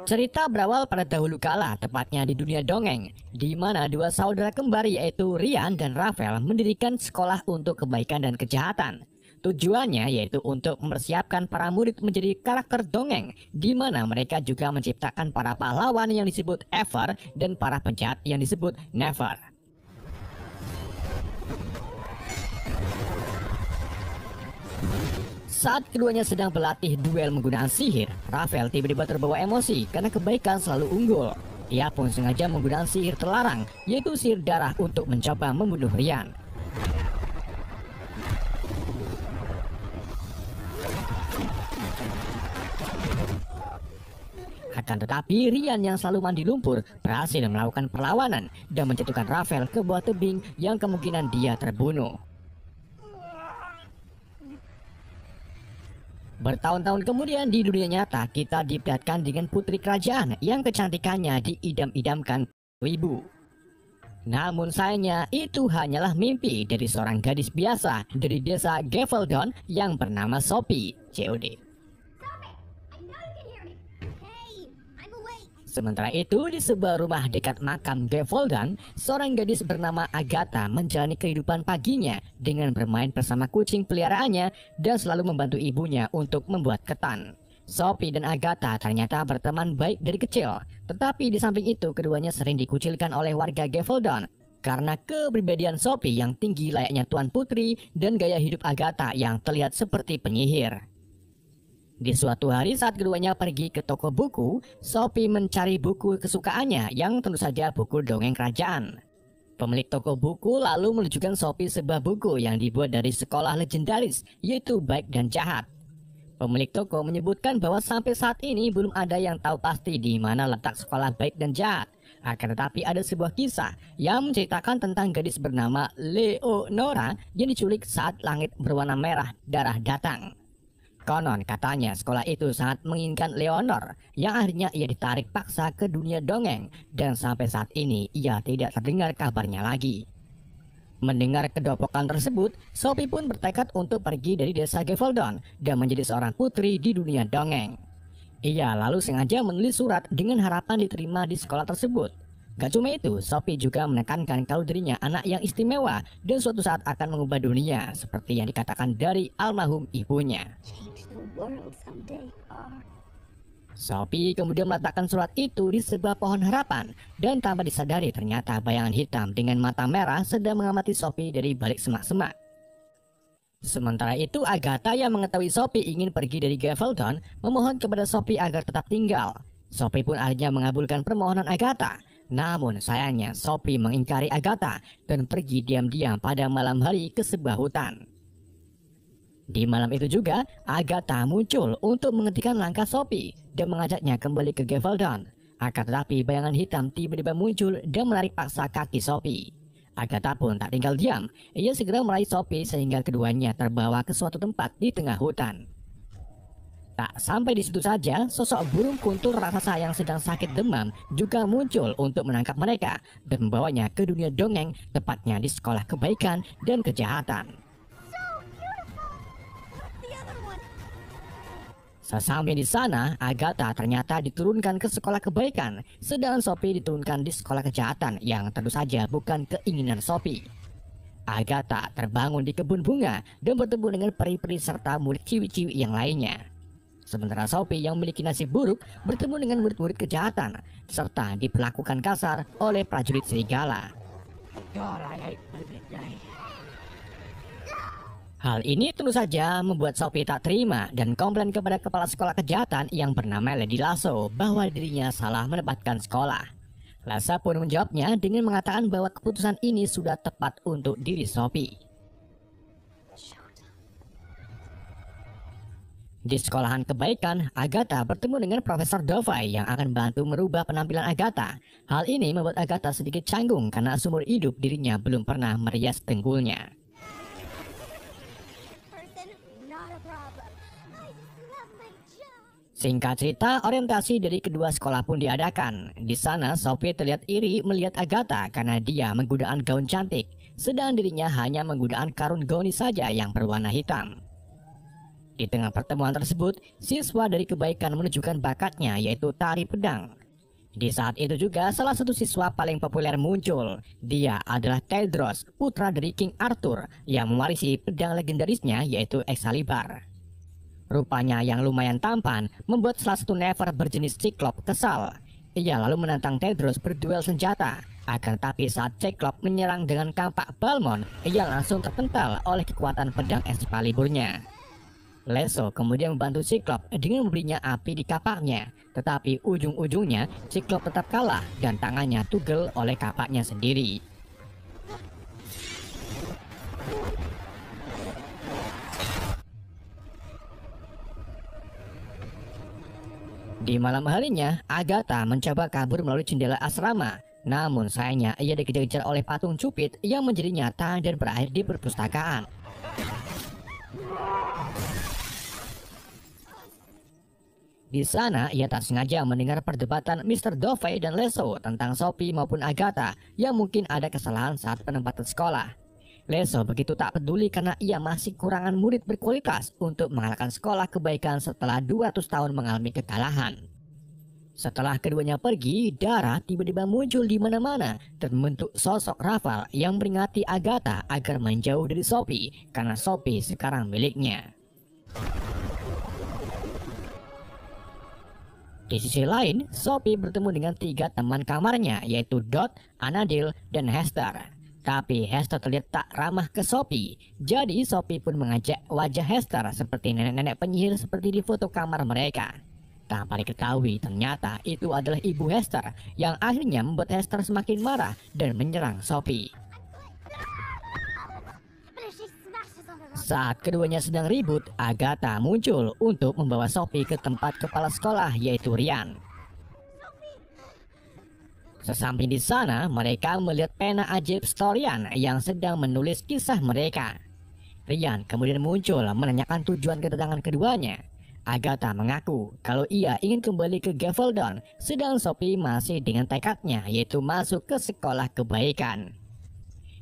Cerita berawal pada dahulu kala, tepatnya di dunia dongeng, di mana dua saudara kembar yaitu Rian dan Rafael mendirikan sekolah untuk kebaikan dan kejahatan. Tujuannya yaitu untuk mempersiapkan para murid menjadi karakter dongeng, di mana mereka juga menciptakan para pahlawan yang disebut Ever dan para penjahat yang disebut Never. Saat keduanya sedang berlatih duel menggunakan sihir, Rafael tiba-tiba terbawa emosi karena kebaikan selalu unggul. Ia pun sengaja menggunakan sihir terlarang, yaitu sihir darah untuk mencoba membunuh Rian. Akan tetapi, Rian yang selalu mandi lumpur berhasil melakukan perlawanan dan menjatuhkan Rafael ke bawah tebing yang kemungkinan dia terbunuh. Bertahun-tahun kemudian di dunia nyata kita diperlihatkan dengan putri kerajaan yang kecantikannya diidam-idamkan ibu. Namun sayangnya itu hanyalah mimpi dari seorang gadis biasa dari desa Gevaldon yang bernama Sophie, COD. Sementara itu, di sebuah rumah dekat makam Gevaldon, seorang gadis bernama Agatha menjalani kehidupan paginya dengan bermain bersama kucing peliharaannya dan selalu membantu ibunya untuk membuat ketan. Sophie dan Agatha ternyata berteman baik dari kecil, tetapi di samping itu keduanya sering dikucilkan oleh warga Gevaldon karena kepribadian Sophie yang tinggi layaknya Tuan Putri dan gaya hidup Agatha yang terlihat seperti penyihir. Di suatu hari saat keduanya pergi ke toko buku, Sophie mencari buku kesukaannya yang tentu saja buku dongeng kerajaan. Pemilik toko buku lalu menunjukkan Sophie sebuah buku yang dibuat dari sekolah legendaris, yaitu Baik dan Jahat. Pemilik toko menyebutkan bahwa sampai saat ini belum ada yang tahu pasti di mana letak sekolah Baik dan Jahat. Akan tetapi ada sebuah kisah yang menceritakan tentang gadis bernama Leonora yang diculik saat langit berwarna merah darah datang. Konon katanya sekolah itu sangat menginginkan Leonor yang akhirnya ia ditarik paksa ke dunia dongeng dan sampai saat ini ia tidak terdengar kabarnya lagi. Mendengar kedopokan tersebut, Sophie pun bertekad untuk pergi dari desa Gevaldon dan menjadi seorang putri di dunia dongeng. Ia lalu sengaja menulis surat dengan harapan diterima di sekolah tersebut. Gak cuma itu, Sophie juga menekankan kalau dirinya anak yang istimewa dan suatu saat akan mengubah dunia seperti yang dikatakan dari almarhum ibunya. Sophie kemudian meletakkan surat itu di sebuah pohon harapan dan tanpa disadari ternyata bayangan hitam dengan mata merah sedang mengamati Sophie dari balik semak-semak. Sementara itu Agatha yang mengetahui Sophie ingin pergi dari Gevaldon memohon kepada Sophie agar tetap tinggal. Sophie pun akhirnya mengabulkan permohonan Agatha. Namun sayangnya Sophie mengingkari Agatha dan pergi diam-diam pada malam hari ke sebuah hutan. Di malam itu juga Agatha muncul untuk menghentikan langkah Sophie dan mengajaknya kembali ke Gevaldon. Akan tetapi bayangan hitam tiba-tiba muncul dan menarik paksa kaki Sophie. Agatha pun tak tinggal diam, ia segera meraih Sophie sehingga keduanya terbawa ke suatu tempat di tengah hutan. Tak sampai di situ saja, sosok burung kuntul raksasa yang sedang sakit demam juga muncul untuk menangkap mereka dan membawanya ke dunia dongeng, tepatnya di sekolah kebaikan dan kejahatan. Sesampai di sana, Agatha ternyata diturunkan ke sekolah kebaikan, sedangkan Sophie diturunkan di sekolah kejahatan yang tentu saja bukan keinginan Sophie. Agatha terbangun di kebun bunga dan bertemu dengan peri-peri serta murid ciwi-ciwi yang lainnya. Sementara Sophie yang memiliki nasib buruk bertemu dengan murid-murid kejahatan serta diperlakukan kasar oleh prajurit serigala. Hal ini tentu saja membuat Sophie tak terima dan komplain kepada kepala sekolah kejahatan yang bernama Lady Lasso bahwa dirinya salah menempatkan sekolah. Lasso pun menjawabnya dengan mengatakan bahwa keputusan ini sudah tepat untuk diri Sophie. Di sekolahan kebaikan, Agatha bertemu dengan Profesor Dovai yang akan bantu merubah penampilan Agatha. Hal ini membuat Agatha sedikit canggung karena seumur hidup dirinya belum pernah merias dengkulnya. Singkat cerita, orientasi dari kedua sekolah pun diadakan. Di sana, Sophie terlihat iri melihat Agatha karena dia menggunakan gaun cantik, sedang dirinya hanya menggunakan karun gauni saja yang berwarna hitam. Di tengah pertemuan tersebut, siswa dari kebaikan menunjukkan bakatnya yaitu tari pedang. Di saat itu juga salah satu siswa paling populer muncul. Dia adalah Tedros, putra dari King Arthur yang mewarisi pedang legendarisnya yaitu Excalibur. Rupanya yang lumayan tampan membuat salah satu Never berjenis Cyclops kesal. Ia lalu menantang Tedros berduel senjata. Akan tapi saat Cyclops menyerang dengan kampak Balmond, ia langsung terpental oleh kekuatan pedang Excaliburnya. Leso kemudian membantu Cyclops dengan memberinya api di kapaknya, tetapi ujung-ujungnya Cyclops tetap kalah dan tangannya tugel oleh kapaknya sendiri. Di malam harinya, Agatha mencoba kabur melalui jendela asrama. Namun sayangnya ia dikejar-kejar oleh patung Cupid yang menjadi nyata dan berakhir di perpustakaan. Di sana, ia tak sengaja mendengar perdebatan Mr. Dovey dan Leso tentang Sophie maupun Agatha yang mungkin ada kesalahan saat penempatan sekolah. Leso begitu tak peduli karena ia masih kurangan murid berkualitas untuk mengalahkan sekolah kebaikan setelah 200 tahun mengalami kekalahan. Setelah keduanya pergi, Dara tiba-tiba muncul di mana-mana dan membentuk sosok Raval yang meringati Agatha agar menjauh dari Sophie karena Sophie sekarang miliknya. Di sisi lain, Sophie bertemu dengan 3 teman kamarnya yaitu Dot, Anadil, dan Hester. Tapi Hester terlihat tak ramah ke Sophie. Jadi Sophie pun mengajak wajah Hester seperti nenek-nenek penyihir seperti di foto kamar mereka. Tanpa diketahui ternyata itu adalah ibu Hester yang akhirnya membuat Hester semakin marah dan menyerang Sophie. Saat keduanya sedang ribut, Agatha muncul untuk membawa Sophie ke tempat kepala sekolah yaitu Ryan. Sesamping di sana, mereka melihat pena ajaib Storian yang sedang menulis kisah mereka. Ryan kemudian muncul menanyakan tujuan kedatangan keduanya. Agatha mengaku kalau ia ingin kembali ke Gavaldon, sedang Sophie masih dengan tekadnya yaitu masuk ke sekolah kebaikan.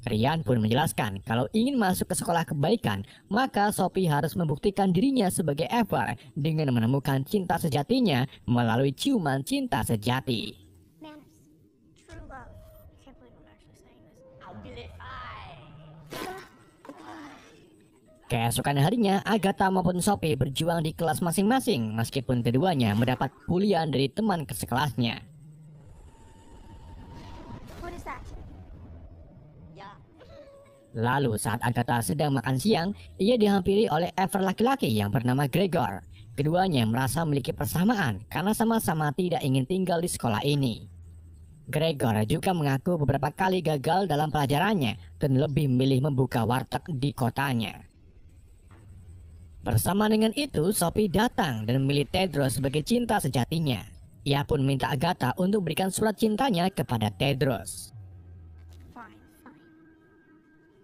Ryan pun menjelaskan kalau ingin masuk ke sekolah kebaikan, maka Sophie harus membuktikan dirinya sebagai Ever dengan menemukan cinta sejatinya melalui ciuman cinta sejati. Keesokan harinya, Agatha maupun Sophie berjuang di kelas masing-masing meskipun keduanya mendapat pulian dari teman kesekelasnya. Lalu saat Agatha sedang makan siang, ia dihampiri oleh Ever laki-laki yang bernama Gregor. Keduanya merasa memiliki persamaan karena sama-sama tidak ingin tinggal di sekolah ini. Gregor juga mengaku beberapa kali gagal dalam pelajarannya dan lebih memilih membuka warteg di kotanya. Bersama dengan itu, Sophie datang dan memilih Tedros sebagai cinta sejatinya. Ia pun minta Agatha untuk berikan surat cintanya kepada Tedros.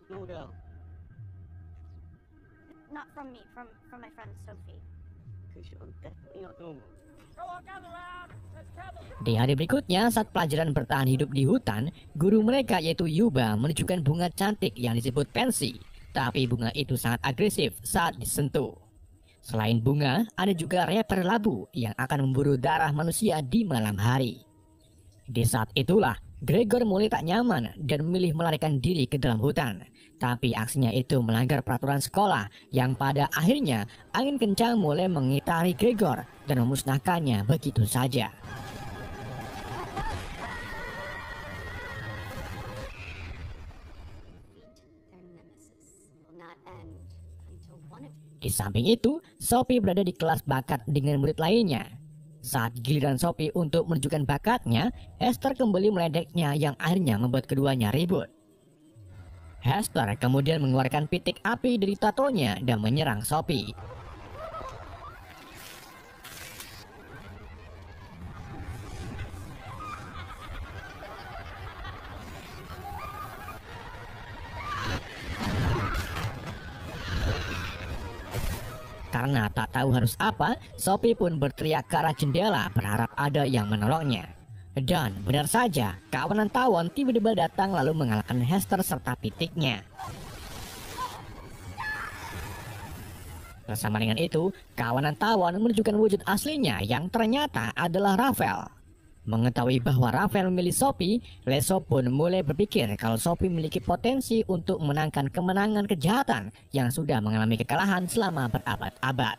No. Not from me, from my friend Sophie. Because you're definitely not normal. Di hari berikutnya, saat pelajaran bertahan hidup di hutan, guru mereka yaitu Yuba menunjukkan bunga cantik yang disebut pensi. Tapi bunga itu sangat agresif saat disentuh. Selain bunga, ada juga rapper labu yang akan memburu darah manusia di malam hari. Di saat itulah, Gregor mulai tak nyaman dan memilih melarikan diri ke dalam hutan. Tapi aksinya itu melanggar peraturan sekolah yang pada akhirnya angin kencang mulai mengitari Gregor dan memusnahkannya begitu saja. Di samping itu, Sophie berada di kelas bakat dengan murid lainnya. Saat giliran Sophie untuk menunjukkan bakatnya, Hester kembali meledeknya yang akhirnya membuat keduanya ribut. Hester kemudian mengeluarkan pitik api dari tatonya dan menyerang Sophie. Karena tak tahu harus apa, Sophie pun berteriak ke arah jendela berharap ada yang menolongnya. Dan benar saja, kawanan tawon tiba-tiba datang lalu mengalahkan Hester serta pitiknya. Bersama dengan itu, kawanan tawon menunjukkan wujud aslinya yang ternyata adalah Rafael. Mengetahui bahwa Rafael memilih Sophie, Leso pun mulai berpikir kalau Sophie memiliki potensi untuk menangkan kemenangan kejahatan yang sudah mengalami kekalahan selama berabad-abad.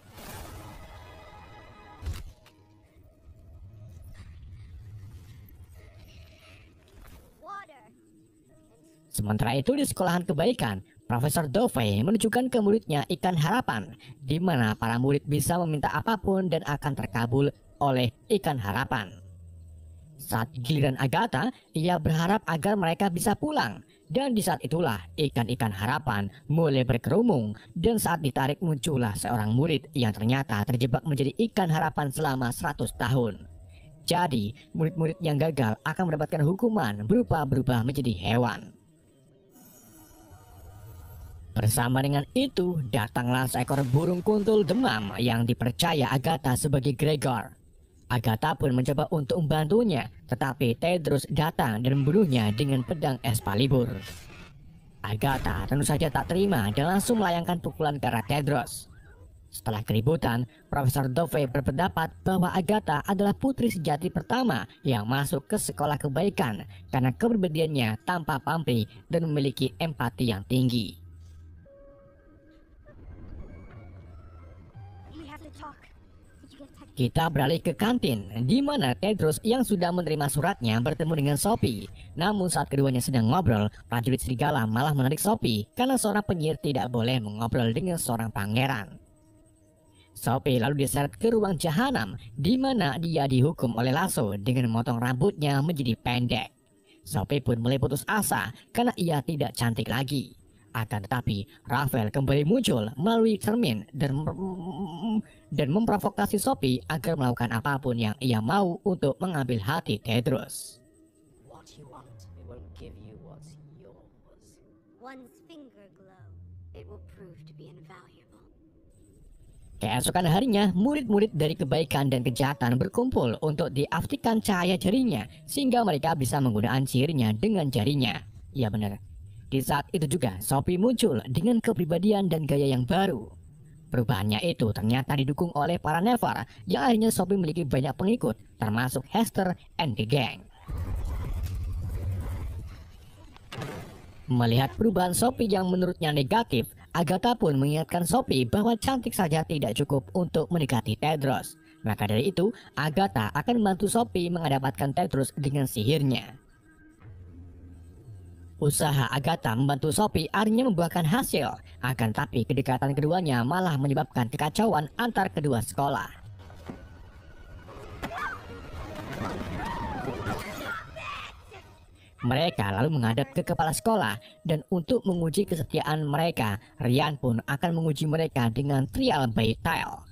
Sementara itu di sekolahan kebaikan, Profesor Dovey menunjukkan ke muridnya ikan harapan, di mana para murid bisa meminta apapun dan akan terkabul oleh ikan harapan. Saat giliran Agatha, ia berharap agar mereka bisa pulang, dan di saat itulah ikan-ikan harapan mulai berkerumung, dan saat ditarik muncullah seorang murid yang ternyata terjebak menjadi ikan harapan selama 100 tahun. Jadi, murid-murid yang gagal akan mendapatkan hukuman berupa berubah menjadi hewan. Bersama dengan itu, datanglah seekor burung kuntul demam yang dipercaya Agatha sebagai Gregor. Agatha pun mencoba untuk membantunya, tetapi Tedros datang dan membunuhnya dengan pedang Excalibur. Agatha tentu saja tak terima dan langsung melayangkan pukulan ke arah Tedros. Setelah keributan, Profesor Dovey berpendapat bahwa Agatha adalah putri sejati pertama yang masuk ke sekolah kebaikan karena kepribadiannya tanpa pamrih dan memiliki empati yang tinggi. Kita beralih ke kantin, di mana Tedros yang sudah menerima suratnya bertemu dengan Sophie. Namun saat keduanya sedang ngobrol, prajurit serigala malah menarik Sophie karena seorang penyihir tidak boleh mengobrol dengan seorang pangeran. Sophie lalu diseret ke ruang jahanam, di mana dia dihukum oleh Lasso dengan memotong rambutnya menjadi pendek. Sophie pun mulai putus asa karena ia tidak cantik lagi. Akan tetapi, Rafael kembali muncul melalui cermin dan memprovokasi Sophie agar melakukan apapun yang ia mau untuk mengambil hati Tedros. Keesokan harinya, murid-murid dari kebaikan dan kejahatan berkumpul untuk diaktifkan cahaya jarinya sehingga mereka bisa menggunakan sihirnya dengan jarinya. Ya benar. Di saat itu juga Sophie muncul dengan kepribadian dan gaya yang baru. Perubahannya itu ternyata didukung oleh para Never yang akhirnya Sophie memiliki banyak pengikut termasuk Hester and the Gang. Melihat perubahan Sophie yang menurutnya negatif, Agatha pun mengingatkan Sophie bahwa cantik saja tidak cukup untuk mendekati Tedros. Maka dari itu, Agatha akan membantu Sophie mendapatkan Tedros dengan sihirnya. Usaha Agatha membantu Sophie akhirnya membuahkan hasil, akan tapi kedekatan keduanya malah menyebabkan kekacauan antar kedua sekolah. Mereka lalu menghadap ke kepala sekolah dan untuk menguji kesetiaan mereka, Ryan pun akan menguji mereka dengan trial by trial,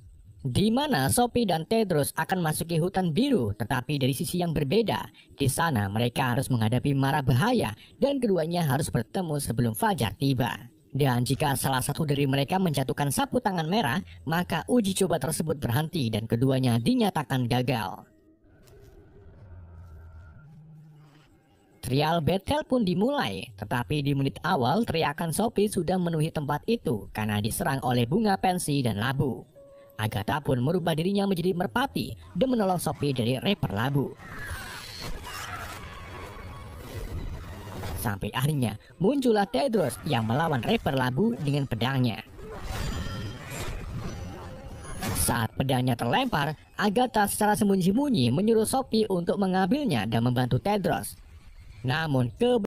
di mana Sophie dan Tedros akan masuki hutan biru, tetapi dari sisi yang berbeda. Di sana mereka harus menghadapi mara bahaya dan keduanya harus bertemu sebelum fajar tiba. Dan jika salah satu dari mereka menjatuhkan sapu tangan merah, maka uji coba tersebut berhenti dan keduanya dinyatakan gagal. Trial battle pun dimulai, tetapi di menit awal teriakan Sophie sudah memenuhi tempat itu karena diserang oleh bunga pensi dan labu. Agatha pun merubah dirinya menjadi merpati dan menolong Sophie dari rapper labu. Sampai akhirnya muncullah Tedros yang melawan rapper labu dengan pedangnya. Saat pedangnya terlempar, Agatha secara sembunyi-sembunyi menyuruh Sophie untuk mengambilnya dan membantu Tedros. Namun